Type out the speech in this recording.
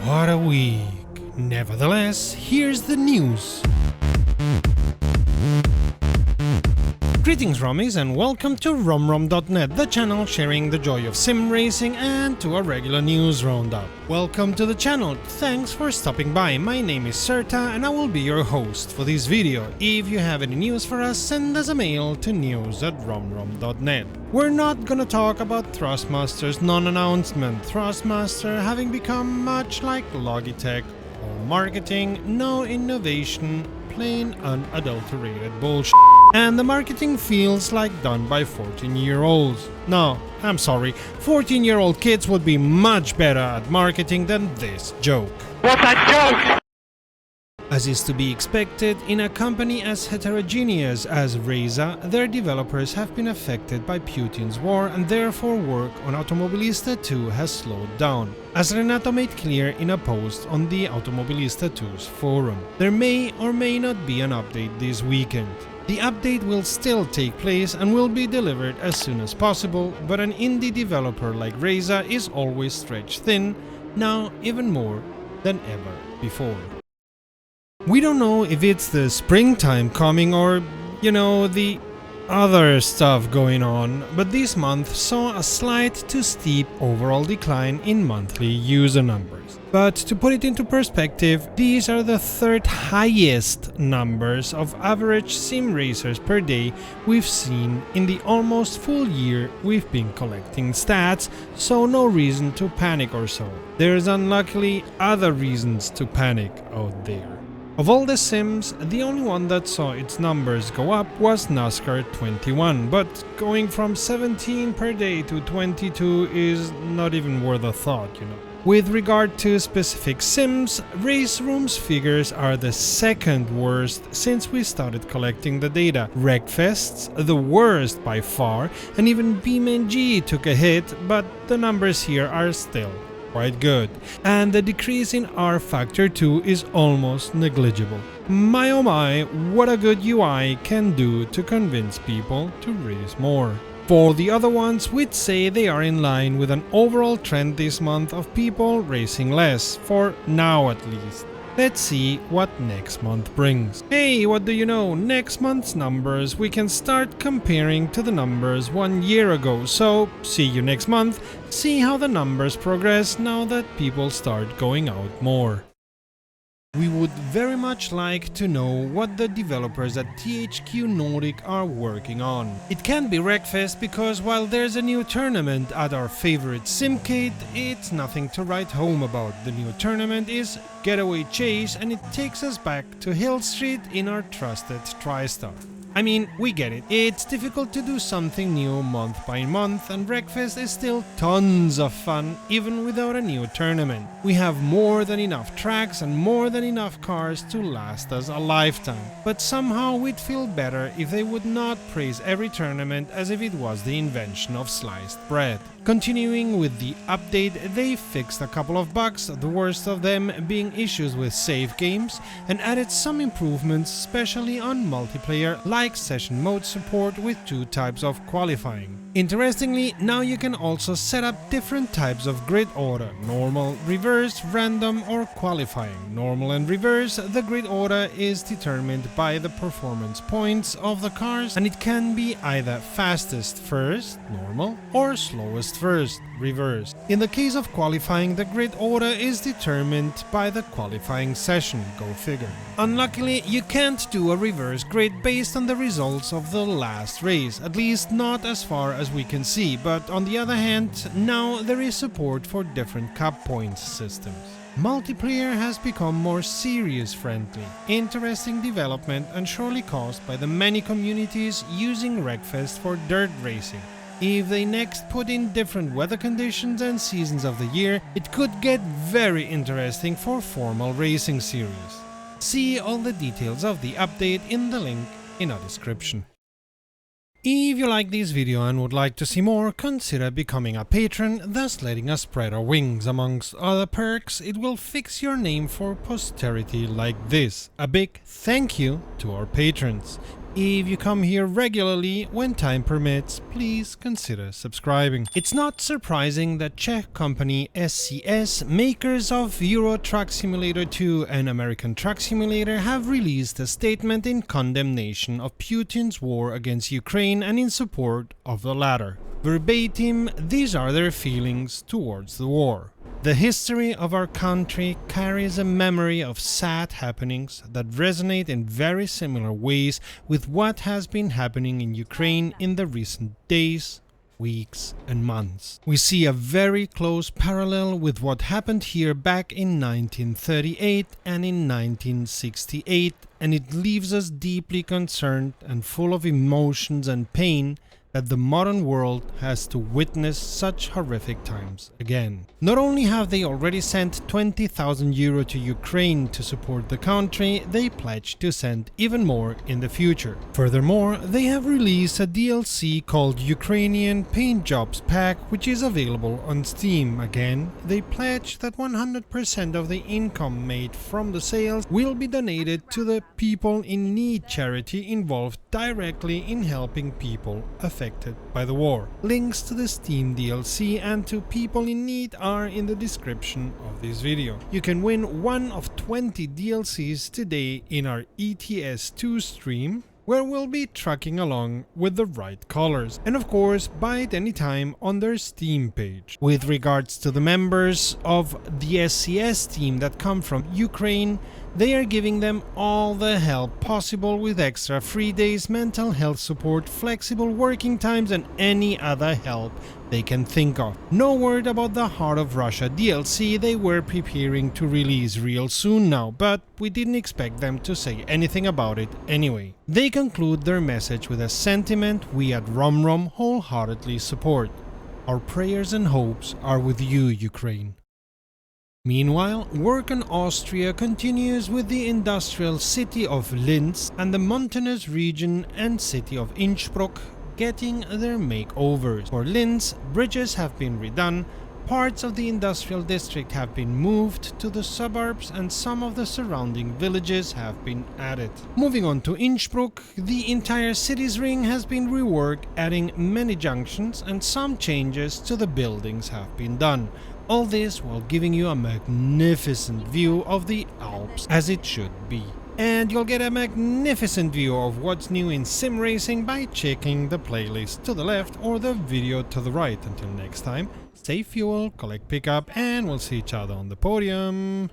What a week. Nevertheless, here's the news. Greetings Rommies and welcome to romrom.net, the channel sharing the joy of sim racing and to a regular news roundup. Welcome to the channel, thanks for stopping by. My name is Serta and I will be your host for this video. If you have any news for us, send us a mail to news@romrom.net. We're not gonna talk about Thrustmaster's non-announcement, Thrustmaster having become much like Logitech. All marketing, no innovation, plain unadulterated bullshit. And the marketing feels like done by 14-year-olds. No, I'm sorry, 14-year-old kids would be much better at marketing than this joke. What's that joke? As is to be expected, in a company as heterogeneous as Reza, their developers have been affected by Putin's war and therefore work on Automobilista 2 has slowed down. As Renato made clear in a post on the Automobilista 2's forum, there may or may not be an update this weekend. The update will still take place and will be delivered as soon as possible, but an indie developer like Reza is always stretched thin, now even more than ever before. We don't know if it's the springtime coming or, the other stuff going on, but this month saw a slight to steep overall decline in monthly user numbers. But to put it into perspective, these are the third highest numbers of average sim racers per day we've seen in the almost full year we've been collecting stats, so no reason to panic or so. There's unluckily other reasons to panic out there. Of all the sims, the only one that saw its numbers go up was NASCAR 21, but going from 17 per day to 22 is not even worth a thought, With regard to specific sims, Race Room's figures are the second worst since we started collecting the data. Wreckfest's the worst by far, and even BeamNG took a hit, but the numbers here are still quite good, and the decrease in R factor 2 is almost negligible. My oh my, what a good UI can do to convince people to race more. For the other ones, we'd say they are in line with an overall trend this month of people racing less, for now at least. Let's see what next month brings. Hey, what do you know? Next month's numbers we can start comparing to the numbers 1 year ago, so see you next month, see how the numbers progress now that people start going out more. We would very much like to know what the developers at THQ Nordic are working on. It can't be Wreckfest because while there's a new tournament at our favorite Simcade, it's nothing to write home about. The new tournament is Getaway Chase and it takes us back to Hill Street in our trusted TriStar. I mean, we get it. It's difficult to do something new month by month, and Wreckfest is still tons of fun even without a new tournament. We have more than enough tracks and more than enough cars to last us a lifetime. But somehow we'd feel better if they would not praise every tournament as if it was the invention of sliced bread. Continuing with the update, they fixed a couple of bugs, the worst of them being issues with save games, and added some improvements, especially on multiplayer, like session mode support with 2 types of qualifying. Interestingly, now you can also set up different types of grid order: normal, reverse, random or qualifying. Normal and reverse, the grid order is determined by the performance points of the cars, and it can be either fastest first, normal, or slowest first, reverse. In the case of qualifying, the grid order is determined by the qualifying session, go figure. Unluckily, you can't do a reverse grid based on the results of the last race, at least not as far as we can see, but on the other hand, now there is support for different cup points systems. Multiplayer has become more serious friendly, interesting development and surely caused by the many communities using Wreckfest for dirt racing. If they next put in different weather conditions and seasons of the year, it could get very interesting for formal racing series. See all the details of the update in the link in our description. If you like this video and would like to see more, consider becoming a patron, thus letting us spread our wings. Amongst other perks, it will fix your name for posterity like this. A big thank you to our patrons. If you come here regularly, when time permits, please consider subscribing. It's not surprising that Czech company SCS, makers of Euro Truck Simulator 2 and American Truck Simulator, have released a statement in condemnation of Putin's war against Ukraine and in support of the latter. Verbatim, these are their feelings towards the war. The history of our country carries a memory of sad happenings that resonate in very similar ways with what has been happening in Ukraine in the recent days, weeks and months. We see a very close parallel with what happened here back in 1938 and in 1968, and it leaves us deeply concerned and full of emotions and pain that the modern world has to witness such horrific times again. Not only have they already sent 20,000 euro to Ukraine to support the country, they pledge to send even more in the future. Furthermore, they have released a DLC called Ukrainian Paint Jobs Pack, which is available on Steam. Again, they pledge that 100% of the income made from the sales will be donated to the People in Need charity involved directly in helping people affected by the war. Links to the Steam DLC and to People in Need are in the description of this video. You can win one of 20 DLCs today in our ETS2 stream, where we'll be trucking along with the right colors, and of course buy it anytime on their Steam page. With regards to the members of the SCS team that come from Ukraine, they are giving them all the help possible with extra free days, mental health support, flexible working times and any other help they can think of. No word about the Heart of Russia DLC they were preparing to release real soon now, but we didn't expect them to say anything about it anyway. They conclude their message with a sentiment we at RomRom wholeheartedly support. Our prayers and hopes are with you, Ukraine. Meanwhile, work in Austria continues with the industrial city of Linz and the mountainous region and city of Innsbruck getting their makeovers. For Linz, bridges have been redone, parts of the industrial district have been moved to the suburbs and some of the surrounding villages have been added. Moving on to Innsbruck, the entire city's ring has been reworked, adding many junctions and some changes to the buildings have been done. All this while giving you a magnificent view of the Alps as it should be. And you'll get a magnificent view of what's new in sim racing by checking the playlist to the left or the video to the right. Until next time, save fuel, collect pickup, and we'll see each other on the podium.